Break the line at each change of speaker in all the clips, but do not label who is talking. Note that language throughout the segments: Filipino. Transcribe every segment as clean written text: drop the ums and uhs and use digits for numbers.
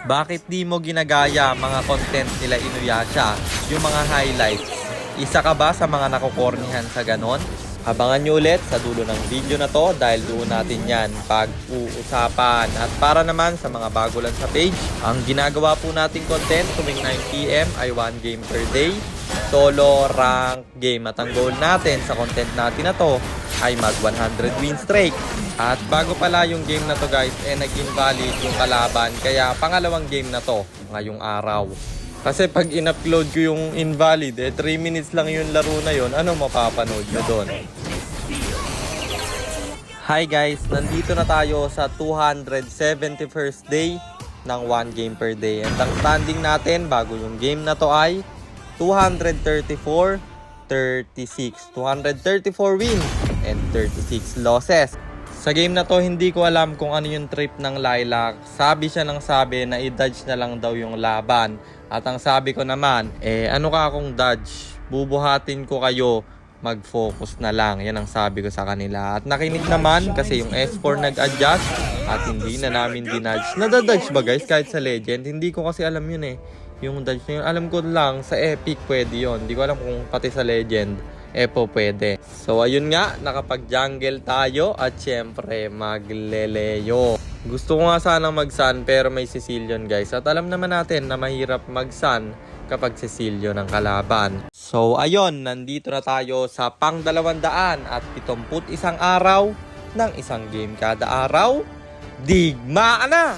Bakit di mo ginagaya mga content nila Inuyasha, yung mga highlights? Isa ka ba sa mga nakukornihan sa ganon? Abangan nyo ulit sa dulo ng video na to dahil doon natin yan pag-uusapan. At para naman sa mga bago lang sa page, ang ginagawa po nating content tuwing 9 PM ay 1 game per day, solo rank game. At ang goal natin sa content natin na to ay mag 100 win streak. At bago pala yung game na to guys, nag-invalid yung kalaban. Kaya pangalawang game na to ngayong araw. Kasi pag in-upload ko yung invalid, 3 minutes lang yung laro na yun, ano mapapanood nyo doon? Hi guys, nandito na tayo sa 271st day ng 1 game per day. And ang standing natin bago yung game na to ay 234-36. 234 wins and 36 losses. Sa game na to, hindi ko alam kung ano yung trip ng Lilac. Sabi siya ng sabi na i-dodge na lang daw yung laban. At ang sabi ko naman, ano ka akong dodge? Bubuhatin ko kayo, mag-focus na lang. Yan ang sabi ko sa kanila. At nakinig naman kasi yung S4 nag-adjust at hindi na namin dinudge. Nadadodge ba guys kahit sa Legend? Hindi ko kasi alam yun Yung dodge na yun, alam ko lang sa Epic pwede yun. Hindi ko alam kung pati sa Legend po pwede. So ayun nga, nakapag-jungle tayo at syempre magleleyo. Gusto ko nga sanang mag-sun pero may Cecilion guys. At alam naman natin na mahirap mag-sun kapag Cecilion ng kalaban. So ayun, nandito na tayo sa pang 271 araw ng isang game kada araw. Digmaan na!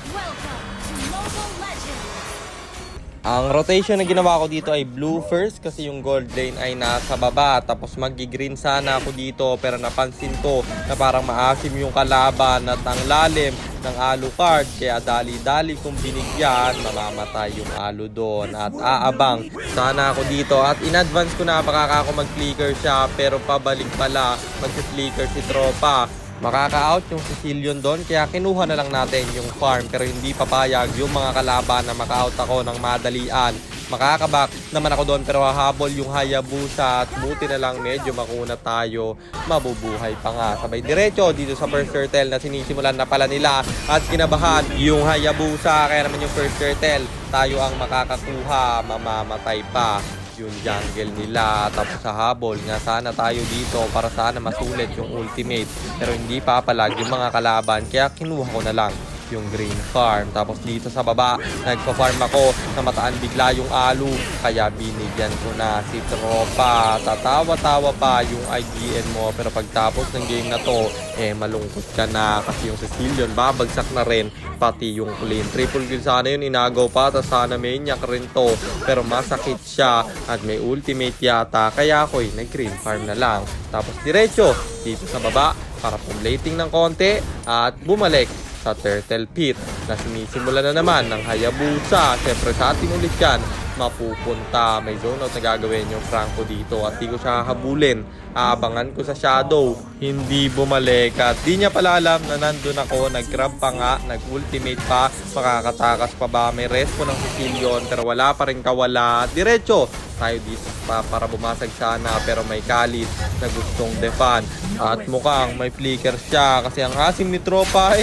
Ang rotation na ginawa ko dito ay blue first kasi yung gold lane ay nasa baba. Tapos magi-green sana ako dito pero napansin ko na parang maasim yung kalaban at ang lalim ng Alucard. Kaya dali-dali kong binigyan, mamamatay yung Alu doon at aabang sana ako dito. At in advance ko na baka ako mag-flicker siya pero pabalik pala mag-flicker si tropa. Makaka-out yung Cecilion doon kaya kinuha na lang natin yung farm pero hindi papayag yung mga kalaban na maka-out ako ng madalian. Makakaback naman ako doon pero hahabol yung Hayabusa at buti na lang medyo makuna tayo, mabubuhay pa nga. Sabay diretso dito sa first turtle na sinisimulan na pala nila at kinabahan yung Hayabusa kaya naman yung first turtle tayo ang makakakuha, mamamatay pa yung jungle nila. Tapos sa habol nga sana tayo dito para sana masulit yung ultimate pero hindi papalag yung mga kalaban kaya kinuha ko na lang yung green farm. Tapos dito sa baba nagpa-farm ako, namataan bigla yung Alu kaya binigyan ko na si tropa. Tatawa-tawa pa yung IGN mo pero pagtapos ng game na to malungkot ka na kasi yung Cecilion babagsak na rin pati yung clean. Triple kill sana yun, inagaw pa tapos sana maniac rin to pero masakit siya at may ultimate yata kaya ako'y nag-green farm na lang. Tapos diretso dito sa baba para pumlating ng konti at bumalik sa turtle pit na sinisimula na naman ng Hayabusa. Siyempre sa ating ulit yan mapupunta. May zone out na gagawin yung Franco dito at di ko siya habulin. Aabangan ko sa shadow. Hindi bumalik at di niya pala alam na nandun ako. Nag-grab pa nga, nag-ultimate pa. Makakatakas pa ba? May respo ng Cecilion pero wala pa rin kawala. Diretso tayo dito para bumasag sana pero may Khalid na gustong defan. At mukhang may flicker siya kasi ang asim ni tropa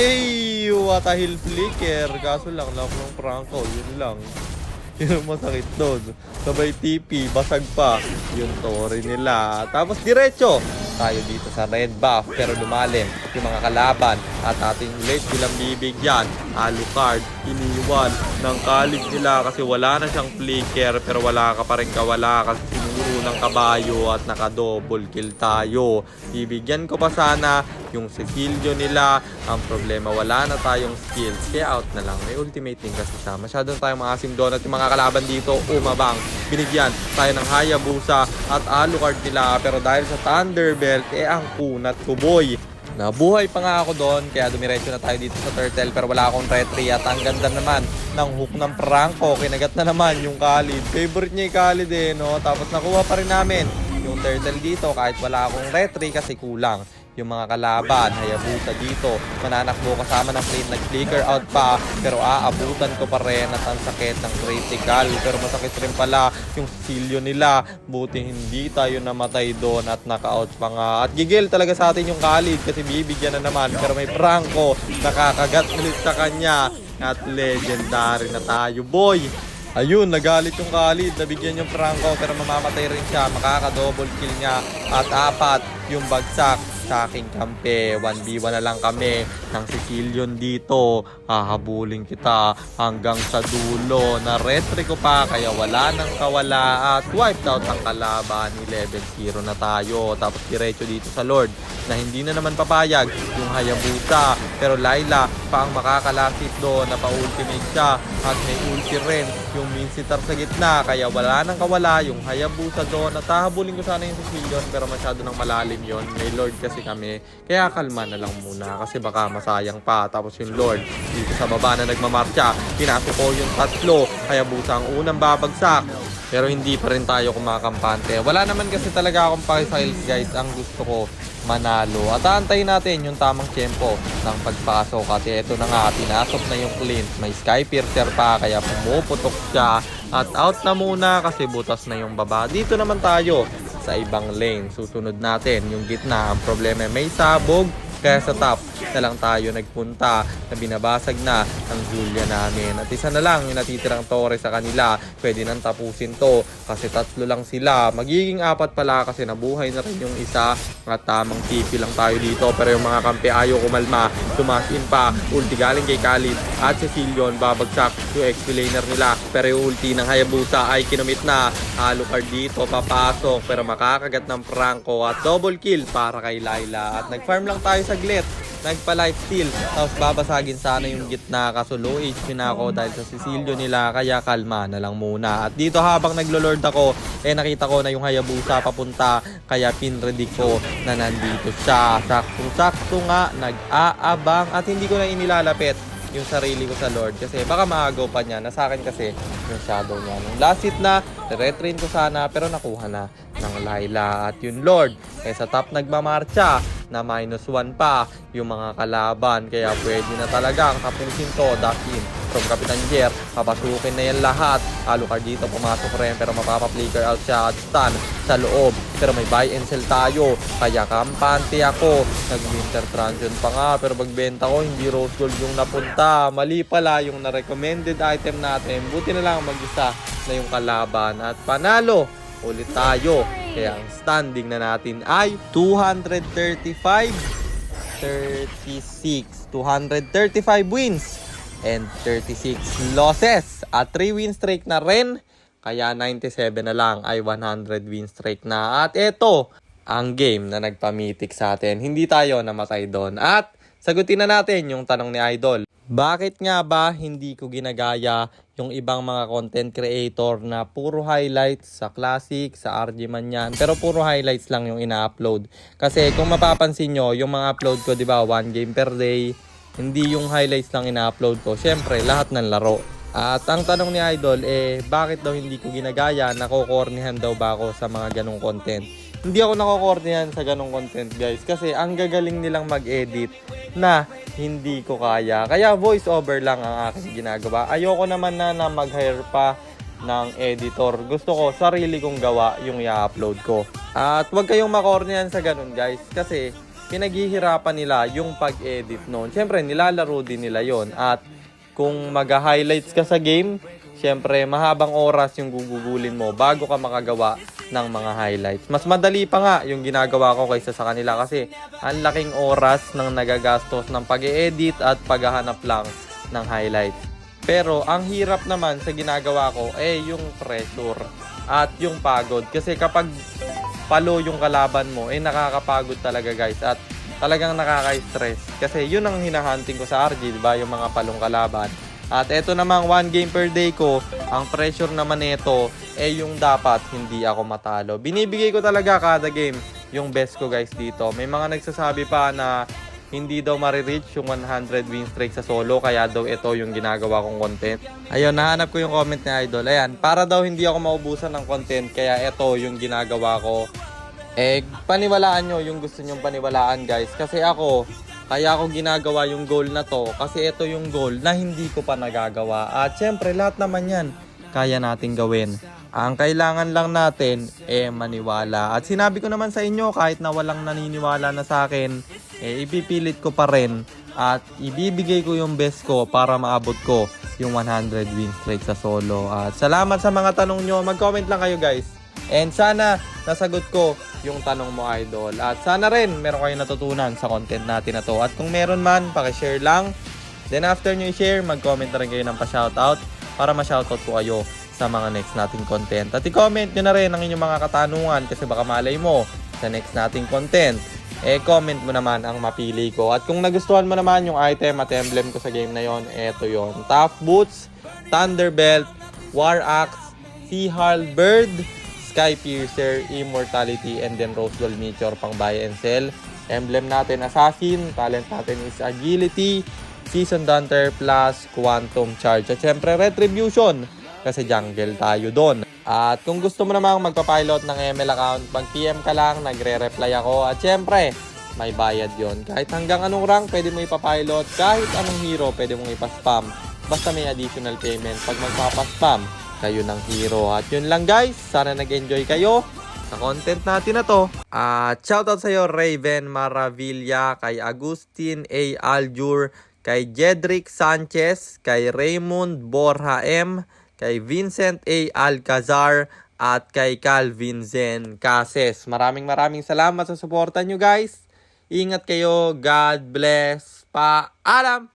what a hill flicker. Kaso lang ng Franco, yun lang. Yun masakit doon. Sabay TP, basag pa yung Tori nila. Tapos diretso tayo dito sa red buff pero lumalim yung mga kalaban at ating late bilang bibigyan. Alucard iniwan ng Khalid nila kasi wala na siyang flicker pero wala ka pa rin kawala kasi sinuro ng kabayo at naka-double kill tayo. Bibigyan ko pa sana yung Cecilion nila. Ang problema wala na tayong skills kaya out na lang. May ultimate din kasi siya. Masyadong tayong maasim doon at yung mga kalaban dito umabang. Binigyan tayo ng Hayabusa at Alucard nila pero dahil sa Thunderbelt ang kunat ko boy. Nabuhay pa nga ako doon kaya dumiretso na tayo dito sa turtle pero wala akong retry at ang ganda naman ng hook ng Franco. Kinagat na naman yung Khalid. Favorite niya yung Khalid Tapos nakuha pa rin namin yung turtle dito kahit wala akong retry kasi kulang yung mga kalaban. Hayabusa dito mananakbo kasama ng plate, nag-flicker out pa pero aabutan ko pa rin at ang sakit ng critical pero masakit rin pala yung Cecilion nila. Buti hindi tayo namatay doon at naka-out pa nga at gigil talaga sa atin yung Khalid kasi bibigyan na naman pero may Franco nakakagat ulit sa kanya. At legendary na tayo, boy. Ayun, nagalit yung Khalid. Nabigyan yung Franco pero mamamatay rin siya. Makaka-double kill niya. At 4 yung bagsak sa aking kampe. 1v1 na lang kami ng Sicilian dito. Hahabulin kita hanggang sa dulo. Na-retry ko pa kaya wala nang kawala at wiped out ang kalaban. 11-0 na tayo. Tapos diretso dito sa Lord na hindi na naman papayag yung Hayabusa. Pero Layla pa ang makakalapit doon. Napa-ultimate siya at may ulti rin yung Minsitar sa gitna. Kaya wala nang kawala yung Hayabusa doon. At hahabulin ko sana yung Sicilian pero masyado nang malalim yon. May Lord kasi kami. Kaya kalma na lang muna kasi baka masayang pa. Tapos yung Lord dito sa baba na nagmamarcha. Pinasok ko yung 3. Hayabusa ang unang babagsak. Pero hindi pa rin tayo kumakampante. Wala naman kasi talaga akong pakisales guys. Ang gusto ko manalo. At aantayin natin yung tamang tempo ng pagpasok. At ito na nga, pinasok na yung Clint. May Sky Piercer pa kaya pumuputok siya. At out na muna kasi butas na yung baba. Dito naman tayo sa ibang lane. Susunod natin yung gitna. Ang problema may sabog. Kaya sa top na lang tayo nagpunta na binabasag na ang Julia namin. At isa na lang yung natitirang Torre sa kanila. Pwede nang tapusin to kasi 3 lang sila. Magiging 4 pala kasi nabuhay na rin yung isa. At tamang TP lang tayo dito. Pero yung mga kampe ayaw kumalma. Tumasin pa. Ulti galing kay Khalid. At Sicilian babagsak yung XP laner nila. Pero yung ulti ng Hayabusa ay kinumit na. Alucard dito papasok. Pero makakagat ng Franco. At double kill para kay Layla. At nag-farm lang tayo saglit. Nagpa-lifesteal. Tapos babasagin sana yung gitna. Kaso low HP na ako dahil sa Sicilio nila. Kaya kalma na lang muna. At dito habang naglo-lord ako, nakita ko na yung Hayabusa papunta. Kaya pinredict ko na nandito siya. Sakto-sakto nga. Nag-aabang. At hindi ko na inilalapit yung sarili ko sa Lord. Kasi baka maagaw pa niya. Nasa akin kasi yung shadow niya. Nung last hit na, retrain ko sana. Pero nakuha na ng Layla. At yung Lord, sa top nagmamarcha na -1 pa yung mga kalaban. Kaya pwede na talagang tapusin to. Dakin from Kapitan Jer. Papasukin na yan lahat. Alucard dito pumasok rin. Pero mapapa-flicker out siya at stun sa loob. Pero may buy and sell tayo. Kaya kampante ako. Nag-winter transient pa nga. Pero pagbenta ko, hindi rose gold yung napunta. Mali pala yung na-recommended item natin. Buti na lang mag-isa na yung kalaban. At panalo ulit tayo. Kaya ang standing na natin ay 235-36. 235 wins and 36 losses. At 3 win streak na rin. Kaya 97 na lang ay 100 win streak na. At ito ang game na nagpamitik sa atin. Hindi tayo namatay doon. At sagutin na natin yung tanong ni Idol. Bakit nga ba hindi ko ginagaya yung ibang mga content creator na puro highlights sa Classic, sa RG man yan. Pero puro highlights lang yung ina-upload. Kasi kung mapapansin nyo, yung mga upload ko, di ba, 1 game per day. Hindi yung highlights lang ina-upload ko. Siyempre, lahat ng laro. At ang tanong ni Idol, bakit daw hindi ko ginagaya? Nakokornihan daw ba ako sa mga ganong content? Hindi ako nakokornihan sa ganong content, guys. Kasi ang gagaling nilang mag-edit na hindi ko kaya. Kaya voice over lang ang aking ginagawa. Ayoko naman na mag-hire pa ng editor. Gusto ko sarili kong gawa yung i-upload ko. At huwag kayong makornihan sa ganon, guys. Kasi pinaghihirapan nila yung pag-edit noon. Siyempre, nilalaro din nila yon. At kung mag-highlights ka sa game, siyempre, mahabang oras yung gugugulin mo bago ka makagawa ng mga highlights. Mas madali pa nga yung ginagawa ko kaysa sa kanila kasi ang laking oras ng nagagastos ng pag-edit at paghahanap lang ng highlights. Pero ang hirap naman sa ginagawa ko yung pressure at yung pagod. Kasi kapag palo yung kalaban mo, nakakapagod talaga, guys. At talagang nakaka-stress. Kasi yun ang hinahunting ko sa RG, diba? Yung mga palong kalaban. At eto namang 1 game per day ko, ang pressure naman nito yung dapat hindi ako matalo. Binibigay ko talaga kada game yung best ko, guys, dito. May mga nagsasabi pa na hindi daw marireach yung 100 win streak sa solo, kaya daw ito yung ginagawa kong content. Ayun, nahanap ko yung comment ni Idol. Ayan, para daw hindi ako maubusan ng content, kaya ito yung ginagawa ko. Paniwalaan nyo yung gusto nyong paniwalaan, guys. Kasi ako, kaya ako ginagawa yung goal na to. Kasi ito yung goal na hindi ko pa nagagawa. At syempre, lahat naman yan kaya nating gawin. Ang kailangan lang natin maniwala. At sinabi ko naman sa inyo, kahit na walang naniniwala na sa akin, ipipilit ko pa rin at ibibigay ko yung best ko para maabot ko yung 100 win streak sa solo. At salamat sa mga tanong nyo. Mag-comment lang kayo guys. And sana nasagot ko yung tanong mo, idol. At sana rin meron kayong natutunan sa content natin na to. At kung meron man, pakishare lang. Then after nyo i-share, mag-comment na rin kayo ng pa-shoutout para ma-shoutout ko kayo sa mga next nating content. At i-comment nyo na rin ang inyong mga katanungan kasi baka malay mo sa next nating content. Comment mo naman ang mapili ko. At kung nagustuhan mo naman yung item at emblem ko sa game na yon, eto yon. Tough Boots, Thunderbelt, War Axe, Sea Halberd, Sky Piercer, Immortality, and then Rose Gold Meteor pang buy and sell. Emblem natin Assassin, talent natin is Agility, Seasoned Hunter plus Quantum Charge. At syempre Retribution kasi jungle tayo doon. At kung gusto mo namang magpa-pilot ng ML account, mag-PM ka lang, nagre-reply ako. At syempre, may bayad yon. Kahit hanggang anong rank, pwede mo ipapilot. Kahit anong hero, pwede mong ipaspam. Basta may additional payment pag magpapaspam kayo ng hero. At yun lang guys, sana nag-enjoy kayo sa content natin na to. At shoutout sa'yo Raven Maravilla, kay Agustin A. Aljur, kay Jedrick Sanchez, kay Raymond Borja M, kay Vincent A. Alcazar, at kay Calvin Zen Cases. Maraming salamat sa suporta nyo guys. Ingat kayo. God bless. Paalam!